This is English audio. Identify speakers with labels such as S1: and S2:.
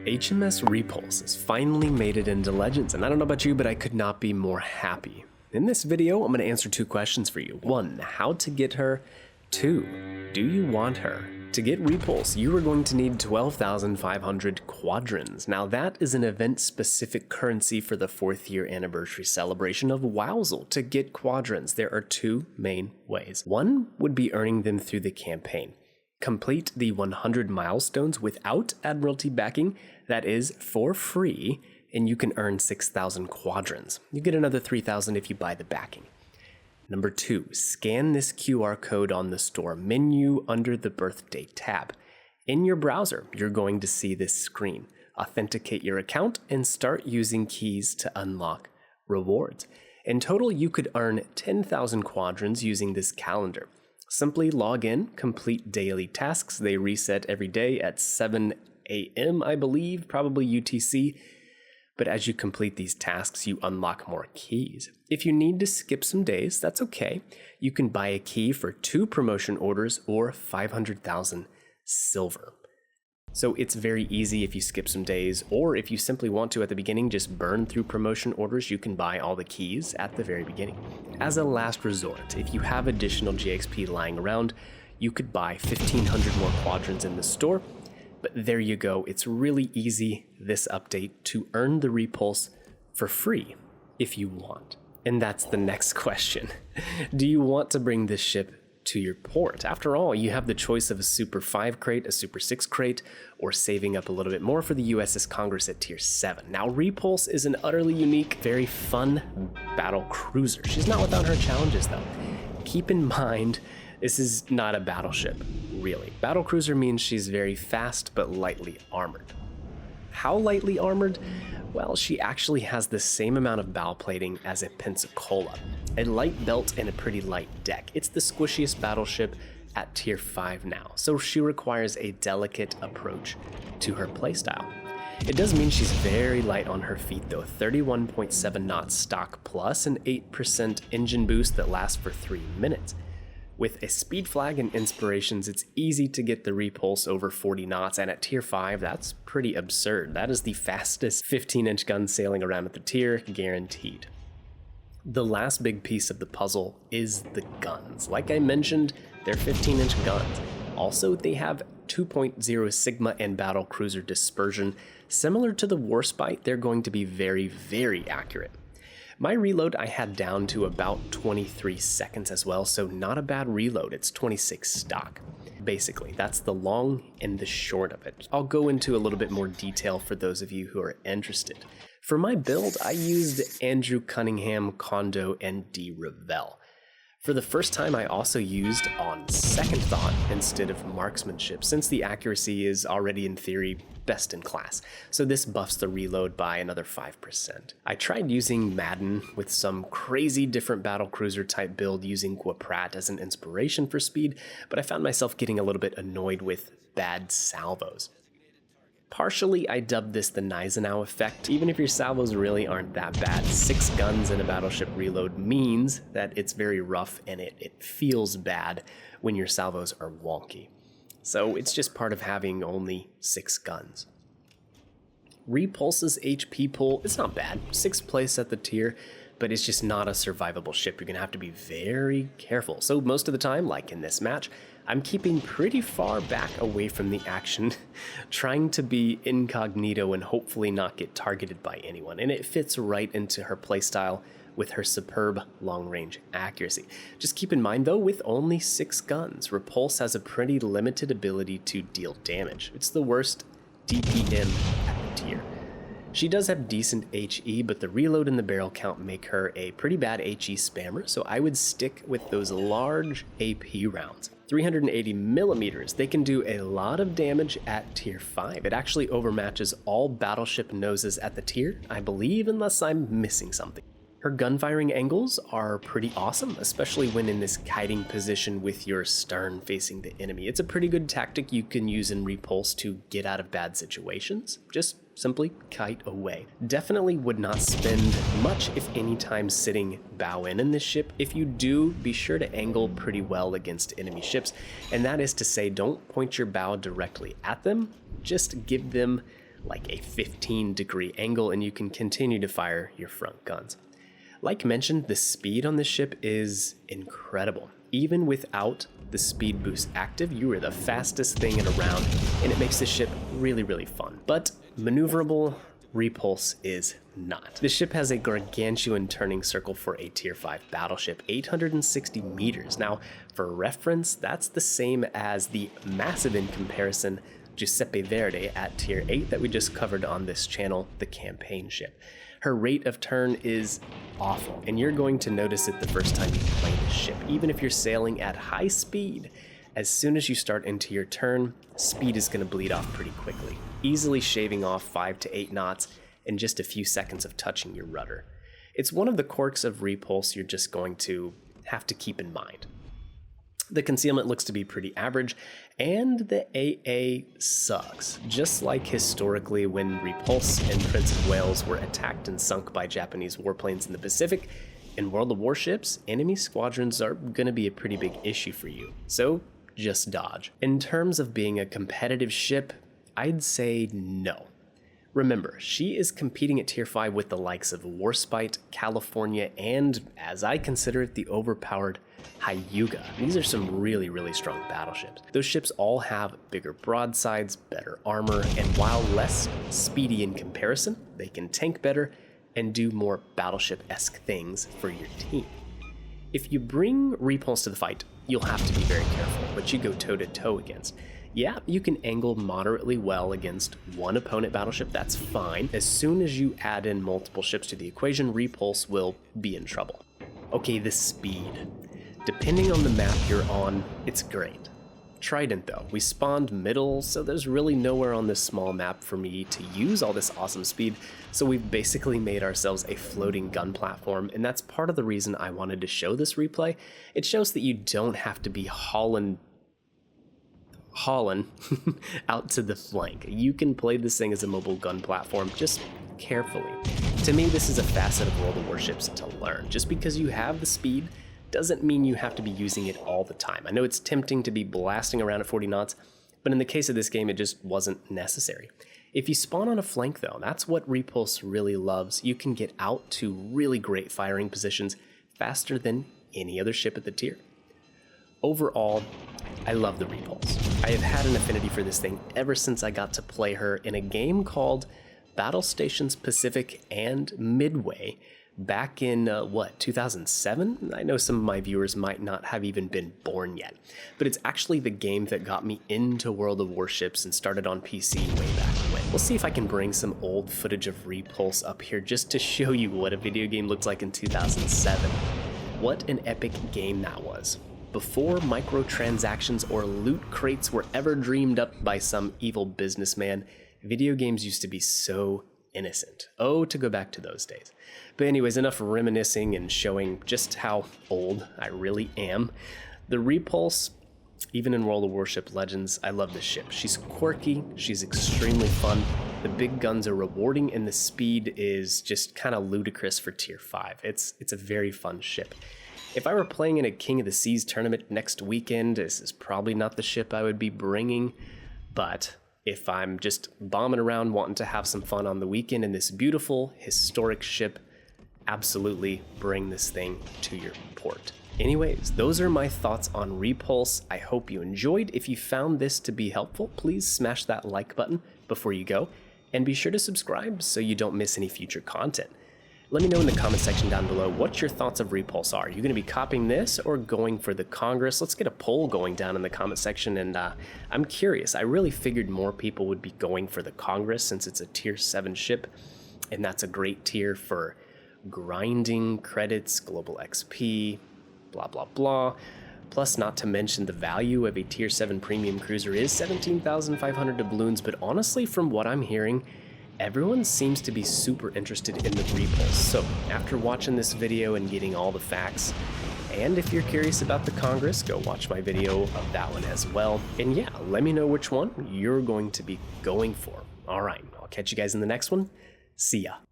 S1: HMS Repulse has finally made it into Legends, and I don't know about you, but I could not be more happy. In this video, I'm going to answer two questions for you. 1, how to get her. 2, do you want her? To get Repulse, you are going to need 12,500 Quadrons. Now that is an event-specific currency for the 4th year anniversary celebration of Wowzle. To get Quadrons, there are two main ways. One would be earning them through the campaign. Complete the 100 milestones without Admiralty backing, that is for free, and you can earn 6,000 Quadrons. You get another 3,000 if you buy the backing. Number 2, scan this QR code on the store menu under the birthday tab. In your browser, you're going to see this screen. Authenticate your account and start using keys to unlock rewards. In total, you could earn 10,000 Quadrons using this calendar. Simply log in, complete daily tasks. They reset every day at 7 a.m., I believe, probably UTC. But as you complete these tasks, you unlock more keys. If you need to skip some days, that's okay. You can buy a key for 2 promotion orders or 500,000 silver. So it's very easy if you skip some days, or if you simply want to at the beginning just burn through promotion orders, you can buy all the keys at the very beginning. As a last resort, if you have additional GXP lying around, you could buy 1,500 more Quadrons in the store. But there you go, it's really easy this update to earn the Repulse for free if you want. And that's the next question. Do you want to bring this ship to your port? After all, you have the choice of a Super 5 crate, a Super 6 crate, or saving up a little bit more for the USS Congress at Tier 7. Now, Repulse is an utterly unique, very fun battlecruiser. She's not without her challenges, though. Keep in mind, this is not a battleship, really. Battlecruiser means she's very fast but lightly armored. How lightly armored? Well, she actually has the same amount of bow plating as a Pensacola, a light belt and a pretty light deck. It's the squishiest battleship at Tier 5 now, so she requires a delicate approach to her playstyle. It does mean she's very light on her feet though, 31.7 knots stock plus an 8% engine boost that lasts for 3 minutes. With a speed flag and inspirations, it's easy to get the Repulse over 40 knots, and at Tier 5, that's pretty absurd. That is the fastest 15-inch gun sailing around at the tier, guaranteed. The last big piece of the puzzle is the guns. Like I mentioned, they're 15-inch guns. Also, they have 2.0 Sigma and Battlecruiser dispersion. Similar to the Warspite, they're going to be very, very accurate. My reload I had down to about 23 seconds as well, so not a bad reload. It's 26 stock. Basically, that's the long and the short of it. I'll go into a little bit more detail for those of you who are interested. For my build, I used Andrew Cunningham, Kondo, and D. Revell. For the first time, I also used on second thought instead of marksmanship, since the accuracy is already in theory best in class, so this buffs the reload by another 5%. I tried using Madden with some crazy different battlecruiser type build using Quaprat as an inspiration for speed, but I found myself getting a little bit annoyed with bad salvos. Partially, I dubbed this the Gneisenau effect. Even if your salvos really aren't that bad, 6 guns in a battleship reload means that it's very rough and it feels bad when your salvos are wonky. So it's just part of having only 6 guns. Repulse's HP pool, it's not bad, 6th place at the tier, but it's just not a survivable ship. You're gonna have to be very careful. So most of the time, like in this match, I'm keeping pretty far back away from the action, trying to be incognito and hopefully not get targeted by anyone. And it fits right into her playstyle with her superb long-range accuracy. Just keep in mind though, with only 6 guns, Repulse has a pretty limited ability to deal damage. It's the worst DPM at the tier. She does have decent HE, but the reload and the barrel count make her a pretty bad HE spammer, so I would stick with those large AP rounds. 380 millimeters, they can do a lot of damage at Tier 5. It actually overmatches all battleship noses at the tier, I believe, unless I'm missing something. Her gun firing angles are pretty awesome, especially when in this kiting position with your stern facing the enemy. It's a pretty good tactic you can use in Repulse to get out of bad situations. Just simply kite away. Definitely would not spend much, if any, time sitting bow in this ship. If you do, be sure to angle pretty well against enemy ships, and that is to say, don't point your bow directly at them, just give them like a 15-degree angle, and you can continue to fire your front guns. Like mentioned, the speed on this ship is incredible. Even without the speed boost active, you are the fastest thing in a round, and it makes this ship really, really fun. But maneuverable, Repulse is not. This ship has a gargantuan turning circle for a tier 5 battleship, 860 meters. Now, for reference, that's the same as the massive in comparison Giuseppe Verdi at tier 8 that we just covered on this channel, the campaign ship. Her rate of turn is awful, and you're going to notice it the first time you play this ship. Even if you're sailing at high speed, as soon as you start into your turn, speed is going to bleed off pretty quickly, easily shaving off 5 to 8 knots in just a few seconds of touching your rudder. It's one of the quirks of Repulse you're just going to have to keep in mind. The concealment looks to be pretty average, and the AA sucks. Just like historically when Repulse and Prince of Wales were attacked and sunk by Japanese warplanes in the Pacific, in World of Warships, enemy squadrons are going to be a pretty big issue for you, so just dodge. In terms of being a competitive ship, I'd say no. Remember, she is competing at tier 5 with the likes of Warspite, California, and, as I consider it, the overpowered Hyuga. These are some really, really strong battleships. Those ships all have bigger broadsides, better armor, and while less speedy in comparison, they can tank better and do more battleship-esque things for your team. If you bring Repulse to the fight, you'll have to be very careful what you go toe-to-toe against. Yeah, you can angle moderately well against one opponent battleship, that's fine. As soon as you add in multiple ships to the equation, Repulse will be in trouble. Okay, the speed. Depending on the map you're on, it's great. Trident though, we spawned middle, so there's really nowhere on this small map for me to use all this awesome speed, so we've basically made ourselves a floating gun platform, and that's part of the reason I wanted to show this replay. It shows that you don't have to be hauling out to the flank. You can play this thing as a mobile gun platform, just carefully. To me, this is a facet of World of Warships to learn. Just because you have the speed doesn't mean you have to be using it all the time. I know it's tempting to be blasting around at 40 knots, but in the case of this game, it just wasn't necessary. If you spawn on a flank though, that's what Repulse really loves. You can get out to really great firing positions faster than any other ship at the tier. Overall, I love the Repulse. I have had an affinity for this thing ever since I got to play her in a game called Battle Stations Pacific and Midway back in, 2007? I know some of my viewers might not have even been born yet, but it's actually the game that got me into World of Warships and started on PC way back when. We'll see if I can bring some old footage of Repulse up here just to show you what a video game looked like in 2007. What an epic game that was. Before microtransactions or loot crates were ever dreamed up by some evil businessman, video games used to be so innocent. Oh, to go back to those days. But anyways, enough reminiscing and showing just how old I really am. The Repulse, even in World of Warship Legends, I love this ship. She's quirky, she's extremely fun, the big guns are rewarding, and the speed is just kind of ludicrous for tier 5. It's a very fun ship. If I were playing in a King of the Seas tournament next weekend, this is probably not the ship I would be bringing, but if I'm just bombing around wanting to have some fun on the weekend in this beautiful, historic ship, absolutely bring this thing to your port. Anyways, those are my thoughts on Repulse. I hope you enjoyed. If you found this to be helpful, please smash that like button before you go, and be sure to subscribe so you don't miss any future content. Let me know in the comment section down below what your thoughts of Repulse are. Are you going to be copying this or going for the Congress? Let's get a poll going down in the comment section, and I'm curious. I really figured more people would be going for the Congress since it's a tier 7 ship, and that's a great tier for grinding, credits, global XP, blah, blah, blah. Plus, not to mention the value of a tier 7 premium cruiser is 17,500 doubloons, but honestly, from what I'm hearing, everyone seems to be super interested in the Repulse. So after watching this video and getting all the facts, and if you're curious about the Congress, go watch my video of that one as well. And yeah, let me know which one you're going to be going for. All right, I'll catch you guys in the next one. See ya.